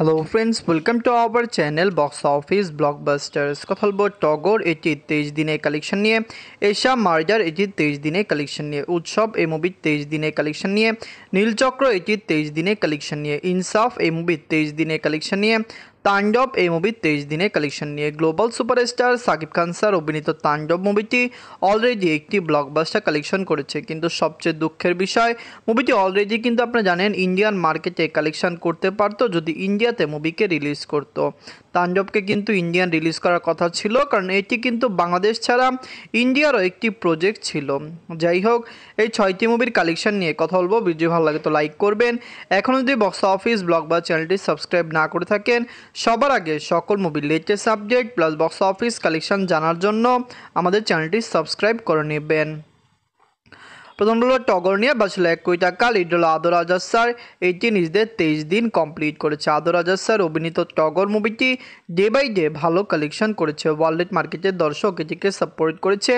Hello friends, welcome to our channel box office blockbusters. কথা বলবো টগর এটি 23 দিনের কালেকশন নিয়ে, এশা মার্জার এটি 23 দিনের কালেকশন নিয়ে, উৎসব এই মুভির 23 দিনের কালেকশন নিয়ে, নীলচক্র এটি 23 দিনের কালেকশন নিয়ে, ইনসাফ এই মুভির 23 দিনের কালেকশন নিয়ে, তাণ্ডব এই মুভির 23 দিনের কালেকশন নিয়ে। Global superstar Shakib Khan sir অভিনীত তাণ্ডব মুভিটি অলরেডি একটি ব্লকবাস্টার কালেকশন করেছে, কিন্তু সবচেয়ে দুঃখের বিষয় মুভিটি অলরেডি কিন্তু আপনারা জানেন ইন্ডিয়ান মার্কেটে কালেকশন করতে পারতো যদি ইন্ডিয়াতে মুভিকে রিলিজ করতো। তাণ্ডবকে কিন্তু ইন্ডিয়ান রিলিজ করার কথা ছিল, কারণ এটি কিন্তু বাংলাদেশ ছাড়া ইন্ডিয়ারও একটি প্রজেক্ট ছিল। যাই হোক, এই 6টি মুভির কালেকশন নিয়ে কথা বলবো। ভিডিও ভালো লাগে তো লাইক করবেন। এখনও যদি বক্স অফিস ব্লকবাস্টার চ্যানেলটি সাবস্ক্রাইব না করে থাকেন, সবার আগে সকল মুভির latest update plus box office collection জানার জন্য আমাদের চ্যানেলটি সাবস্ক্রাইব করে নেবেন। প্রথম হলো টগর নিয়ে বাঁচল 1 কোটি টাকা। লিড হলো আদর আজাদ স্যার, এটি নিজেদের 23 দিন কমপ্লিট করেছে। আদর আজাদ স্যার অভিনীত টগর মুভিটি ডে বাই ডে ভালো কালেকশন করেছে। ওয়ার্ল্ড মার্কেটের দর্শক এটিকে সাপোর্ট করেছে,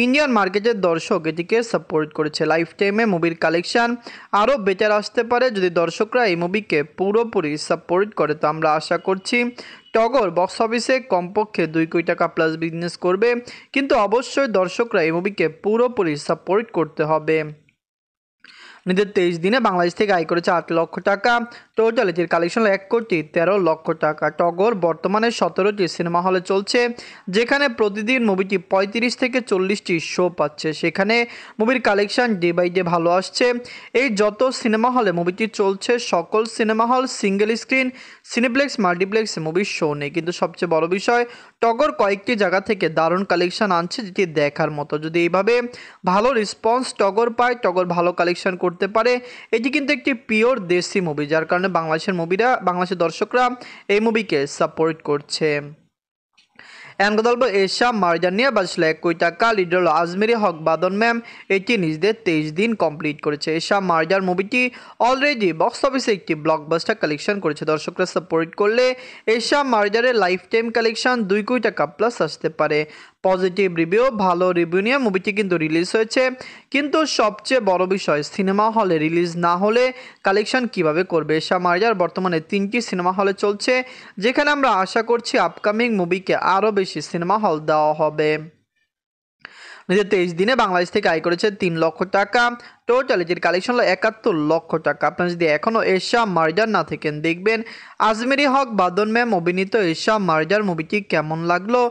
ইন্ডিয়ান মার্কেটের দর্শক এটিকে সাপোর্ট করেছে। লাইফ টাইমে মুভির কালেকশন আরও বেটার আসতে পারে যদি দর্শকরা এই মুভিকে পুরোপুরি সাপোর্ট করে। তো আমরা আশা করছি টগর বক্স অফিসে কমপক্ষে 2 কোটি টাকা প্লাস বিজনেস করবে, কিন্তু অবশ্যই দর্শকরা এই মুভিকে পুরোপুরি সাপোর্ট করতে হবে। নিজের 23 দিনে বাংলাদেশ থেকে আয় করেছে 8 লক্ষ টাকা। টোটাল এটির কালেকশন 1 কোটি 13 লক্ষ টাকা। টগর বর্তমানে 17টি সিনেমা হলে চলছে, যেখানে প্রতিদিন মুভিটি 35 থেকে 40টি শো পাচ্ছে। সেখানে মুভির কালেকশন ডে বাই ডে ভালো আসছে। এই যত সিনেমা হলে মুভিটি চলছে সকল cinema hall single screen, cineplex, multiplex মুভির শো নেই, কিন্তু সবচেয়ে বড় বিষয় টগর কয়েকটি জায়গা থেকে দারুণ কালেকশন আনছে, যেটি দেখার মতো। যদি এইভাবে ভালো রেসপন্স টগর পায়, টগর ভালো কালেকশন করতে পারে। এটি কিন্তু একটি পিওর দেশি মুভি, যার কারণে বাংলাদেশের দর্শকরা এই মুভিকে সাপোর্ট করছে। এমন কথা বলবো এশা মার্জার নিয়ে বাঁচল 1 কোটি টাকা। লিড হলো আজমেরি হক বাদন ম্যাম, এটি নিজেদের 23 দিন কমপ্লিট করেছে। এশা মার্জার মুভিটি অলরেডি বক্স অফিসে একটি ব্লকবাস্টার কালেকশন করেছে। দর্শকরা সাপোর্ট করলে এশা মার্জারের লাইফ টাইম কালেকশন 2 কোটি টাকা প্লাস আসতে পারে। পজিটিভ রিভিউ, ভালো রিভিউ নিয়ে মুভিটি কিন্তু রিলিজ হয়েছে, কিন্তু সবচেয়ে বড় বিষয় সিনেমা হলে রিলিজ না হলে কালেকশন কিভাবে করবে। এশা মার্জার বর্তমানে 3টি সিনেমা হলে চলছে, যেখানে আমরা আশা করছি আপকামিং মুভিকে আরও বেশি সিনেমা হল দেওয়া হবে। নিজের 23 দিনে বাংলাদেশ থেকে আয় করেছে 3 লক্ষ টাকা। টোটাল এটির কালেকশন হলো 71 লক্ষ টাকা। আপনারা যদি এখনও এশা মার্জার না থাকেন, দেখবেন আজমেরি হক বাদন ম্যাম অভিনীত এশা মার্জার মুভিটি কেমন লাগলো,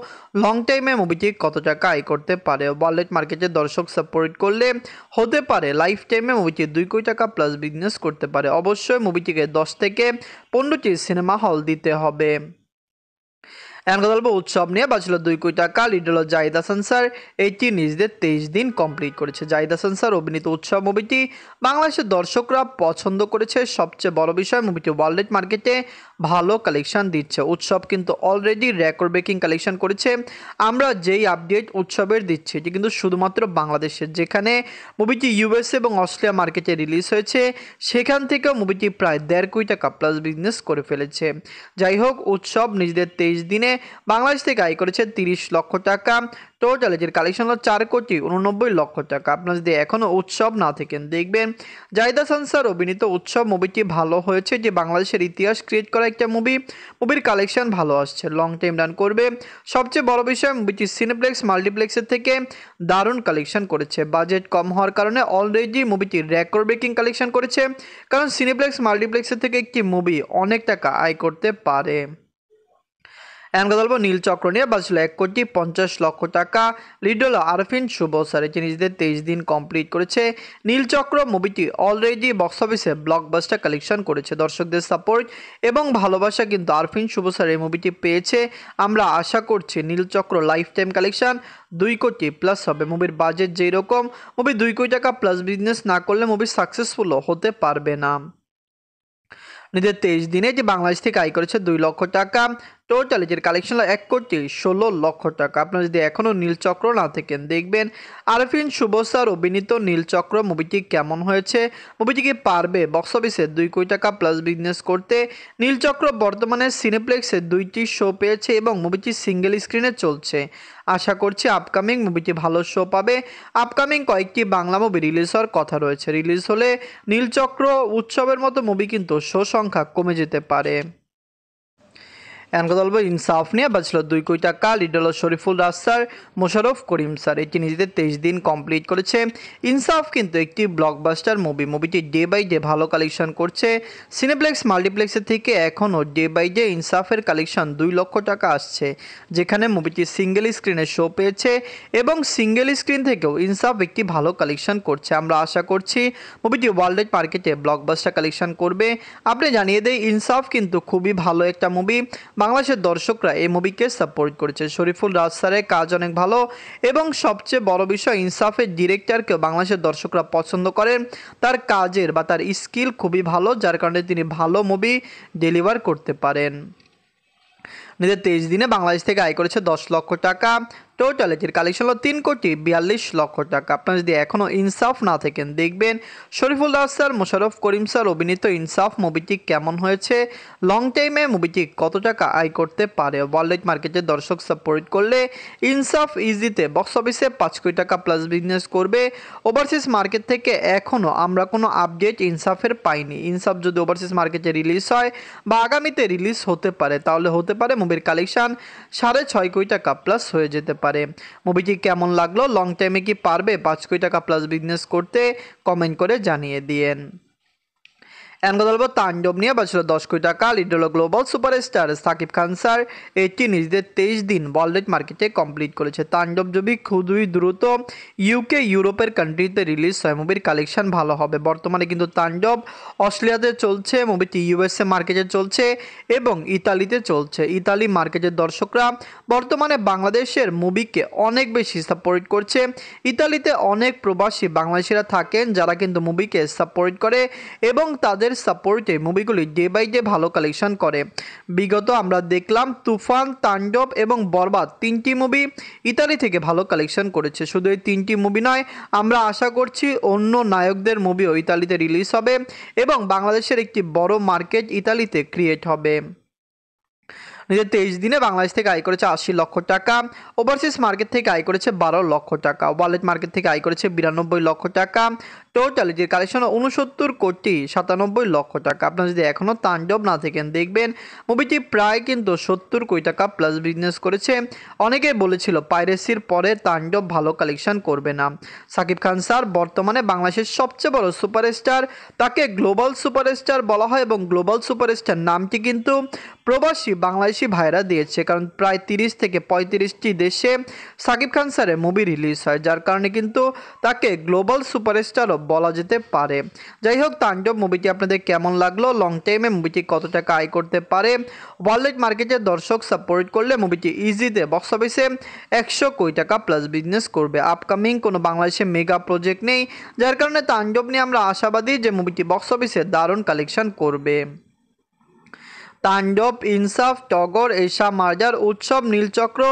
লং টাইমে মুভিটি কত টাকা আয় করতে পারে। ওয়ার্ল্ড মার্কেটের দর্শক সাপোর্ট করলে হতে পারে লাইফ টাইমে মুভিটি 2 কোটি টাকা প্লাস বিজনেস করতে পারে। অবশ্যই মুভিটিকে 10 থেকে 15টি সিনেমা হল দিতে হবে। এখন কথা বলবো উৎসব নিয়ে বাঁচল 2 কোটি টাকা। লিড হলো জাহিদ হাসান স্যার, এটি নিজেদের 23 দিন কমপ্লিট করেছে। জাহিদ হাসান স্যার অভিনীত উৎসব মুভিটি বাংলাদেশের দর্শকরা পছন্দ করেছে। সবচেয়ে বড় বিষয় মুভিটি ওয়ার্ল্ড মার্কেটে ভালো কালেকশন দিচ্ছে। উৎসব কিন্তু অলরেডি রেকর্ড ব্রেকিং কালেকশন করেছে। আমরা যেই আপডেট উৎসবের দিচ্ছি এটি কিন্তু শুধুমাত্র বাংলাদেশের, যেখানে মুভিটি ইউএসএ এবং অস্ট্রেলিয়া মার্কেটে রিলিজ হয়েছে সেখান থেকেও মুভিটি প্রায় 1.5 কোটি টাকা প্লাস বিজনেস করে ফেলেছে। যাই হোক, উৎসব নিজেদের 23 দিনে বাংলাদেশ থেকে আয় করেছে 30 লক্ষ টাকা। টোটাল এটির কালেকশন হলো 4 কোটি 89 লক্ষ টাকা। আপনারা যদি এখনও উৎসব না থাকেন, দেখবেন জাহিদ হাসান স্যার অভিনীত উৎসব মুভিটি ভালো হয়েছে, যে বাংলাদেশের ইতিহাস ক্রিয়েট করা একটা মুভির কালেকশন ভালো আসছে, লং টাইম রান করবে। সবচেয়ে বড় বিষয় মুভিটি সিনেপ্লেক্স মাল্টিপ্লেক্সের থেকে দারুণ কালেকশন করেছে। বাজেট কম হওয়ার কারণে অলরেডি মুভিটি রেকর্ড ব্রেকিং কালেকশন করেছে, কারণ সিনেপ্লেক্স মাল্টিপ্লেক্সের থেকে একটি মুভি অনেক টাকা আয় করতে পারে। এখন কথা বলবো নীলচক্র নিয়ে বাঁচল 1 কোটি 50 লক্ষ টাকা। লিড হলো আরফিন শুভ স্যার, এটি নিজেদের 23 দিন কমপ্লিট করেছে। নীলচক্র মুভিটি অলরেডি বক্স অফিসে ব্লকবাস্টার কালেকশন করেছে। দর্শকদের সাপোর্ট এবং ভালোবাসা কিন্তু আরফিন শুভ স্যার এই মুভিটি পেয়েছে। আমরা আশা করছি নীলচক্র লাইফ টাইম কালেকশন 2 কোটি প্লাস হবে। মুভির বাজেট যেই রকম, মুভি 2 কোটি টাকা প্লাস বিজনেস না করলে মুভি সাকসেসফুল হতে পারবে না। নিজের 23 দিনে যে বাংলাদেশ থেকে আয় করেছে 2 লক্ষ টাকা। টোটাল এটির কালেকশন 1 কোটি 16 লক্ষ টাকা। আপনারা যদি এখনও নীলচক্র না থাকেন, দেখবেন আরফিন শুভ স্যার অভিনীত নীলচক্র মুভিটি কেমন হয়েছে, মুভিটি কি পারবে বক্স অফিসে 2 কোটি টাকা প্লাস বিজনেস করতে। নীলচক্র বর্তমানে সিনেপ্লেক্সে 2টি শো পেয়েছে এবং মুভিটি সিঙ্গেল স্ক্রিনে চলছে। আশা করছি আপকামিং মুভিটি ভালো শো পাবে। আপকামিং কয়েকটি বাংলা মুভি রিলিজ হওয়ার কথা রয়েছে। রিলিজ হলে নীলচক্র উৎসবের মতো মুভি কিন্তু শো সংখ্যা কমে যেতে পারে। এখন কথা বলবো ইনসাফ নিয়ে। বাঁচল 2 কোটি টাকা, লিড হলো শরীফুল রাজ স্যার, মোশাররফ করিম স্যার। এটি নিজেদের 23 দিন কমপ্লিট করেছে। ইনসাফ কিন্তু একটি ব্লকবাস্টার মুভি। মুভিটি ডে বাই ডে ভালো কালেকশন করছে। সিনেপ্লেক্স মাল্টিপ্লেক্সের থেকে এখনও ডে বাই ডে ইনসাফের কালেকশন 2 লক্ষ টাকা আসছে, যেখানে মুভিটি সিঙ্গেল স্ক্রিনে শো পেয়েছে এবং সিঙ্গেল স্ক্রিন থেকেও ইনসাফ একটি ভালো কালেকশন করছে। আমরা আশা করছি মুভিটি ওয়ার্ল্ড মার্কেটে ব্লকবাস্টার কালেকশন করবে। আপনি জানিয়ে দেই, ইনসাফ কিন্তু খুবই ভালো একটা মুভি। বাংলাদেশের দর্শকরা এই মুভিকে সাপোর্ট করেছে। শরীফুল রাজ স্যারের কাজ অনেক ভালো এবং সবচেয়ে বড় বিষয়, ইনসাফের ডিরেক্টরকেও বাংলাদেশের দর্শকরা পছন্দ করেন। তার কাজের বা তার স্কিল খুবই ভালো, যার কারণে তিনি ভালো মুভি ডেলিভার করতে পারেন। নিজের 23 দিনে বাংলাদেশ থেকে আয় করেছে 10 লক্ষ টাকা। টোটাল এটির কালেকশন হলো 3 কোটি 42 লক্ষ টাকা। আপনারা যদি এখনও ইনসাফ না থাকেন, দেখবেন শরীফুল রাজ স্যার, মোশাররফ করিম স্যার অভিনীত ইনসাফ মুভিটি কেমন হয়েছে, লং টাইমে মুভিটি কত টাকা আয় করতে পারে। ওয়ার্ল্ড মার্কেটের দর্শক সাপোর্ট করলে ইনসাফ ইজিতে বক্স অফিসে 5 কোটি টাকা প্লাস বিজনেস করবে। ওভারসিজ মার্কেট থেকে এখনও আমরা কোনো আপডেট ইনসাফের পাইনি। ইনসাফ যদি ওভারসিজ মার্কেটে রিলিজ হয় বা আগামীতে রিলিজ হতে পারে, তাহলে হতে পারে মুভির কালেকশন 6.5 কোটি টাকা প্লাস হয়ে যেতে পারে। মুভিটি কেমন লাগলো, লং টাইমে কি পারবে 5 কোটি টাকা প্লাস বিজনেস করতে, কমেন্ট করে জানিয়ে দিয়েন। এখন কথা বলবো তাণ্ডব নিয়ে। বাঁচল 10 কোটি টাকা, লিড হলো global superstar Shakib Khan sir. এটি নিজেদের 23 দিন ওয়ার্ল্ড মার্কেটে কমপ্লিট করেছে। তাণ্ডব ছবি খুবই দ্রুত ইউকে ইউরোপের কান্ট্রিতে রিলিজ হয়। মুভির কালেকশন ভালো হবে। বর্তমানে কিন্তু তাণ্ডব অস্ট্রেলিয়াতে চলছে, মুভিটি ইউএসএ মার্কেটে চলছে এবং ইতালিতে চলছে। ইতালি মার্কেটের দর্শকরা বর্তমানে বাংলাদেশের মুভিকে অনেক বেশি সাপোর্ট করছে। ইতালিতে অনেক প্রবাসী বাংলাদেশিরা থাকেন, যারা কিন্তু মুভিকে সাপোর্ট করে এবং তাদের সাপোর্টে মুভিগুলি ডে বাই ডে ভালো কালেকশন করে। বিগত আমরা দেখলাম তুফান, তাণ্ডব এবং বরবাদ 3টি মুভি ইতালি থেকে ভালো কালেকশন করেছে। শুধু এই 3টি মুভি নয়, আমরা আশা করছি অন্য নায়কদের মুভিও ইতালিতে রিলিজ হবে এবং বাংলাদেশের একটি বড় মার্কেট ইতালিতে ক্রিয়েট হবে। নিজের 23 দিনে বাংলাদেশ থেকে আয় করেছে 80 লক্ষ টাকা। ওভারসিজ মার্কেট থেকে আয় করেছে 12 লক্ষ টাকা। ওয়ার্ল্ড মার্কেট থেকে আয় করেছে 92 লক্ষ টাকা। টোটাল এটির কালেকশন 69 কোটি 97 লক্ষ টাকা। আপনারা যদি এখনও তাণ্ডব না থাকেন, দেখবেন মুভিটি প্রায় কিন্তু 70 কোটি টাকা প্লাস বিজনেস করেছে। অনেকেই বলেছিল পাইরেসির পরে তাণ্ডব ভালো কালেকশন করবে না। সাকিব খান স্যার বর্তমানে বাংলাদেশের সবচেয়ে বড় সুপারস্টার। তাকে গ্লোবাল সুপারস্টার বলা হয় এবং গ্লোবাল সুপারস্টার নামটি কিন্তু প্রবাসী বাংলাদেশি ভাইরা দিয়েছে, কারণ প্রায় 30 থেকে 35টি দেশে সাকিব খান স্যারের মুভি রিলিজ হয়, যার কারণে কিন্তু তাকে গ্লোবাল সুপারস্টারও বলা যেতে পারে। যাই হোক, তাণ্ডব মুভিটি আপনাদের কেমন লাগলো, লং টাইমে মুভিটি কত টাকা আয় করতে পারে, ওয়ার্ল্ড মার্কেটের দর্শক সাপোর্ট করলে মুভিটি ইজিতে বক্স অফিসে 100 কোটি টাকা প্লাস বিজনেস করবে। আপকামিং কোনো বাংলাদেশে মেগা প্রজেক্ট নেই, যার কারণে তাণ্ডব নিয়ে আমরা আশাবাদী যে মুভিটি বক্স অফিসে দারুণ কালেকশন করবে। তাণ্ডব, ইনসাফ, টগর, এশা মার্জার, উৎসব, নীলচক্র,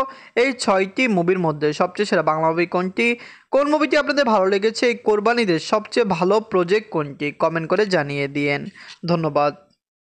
এই 6টি মুভির মধ্যে সবচেয়ে সেরা বাংলা মুভি কোনটি? কোন মুভিটি আপনাদের ভালো লেগেছে? এই কোরবানিদের সবচেয়ে ভালো প্রজেক্ট কোনটি? কমেন্ট করে জানিয়ে দিয়েন। ধন্যবাদ।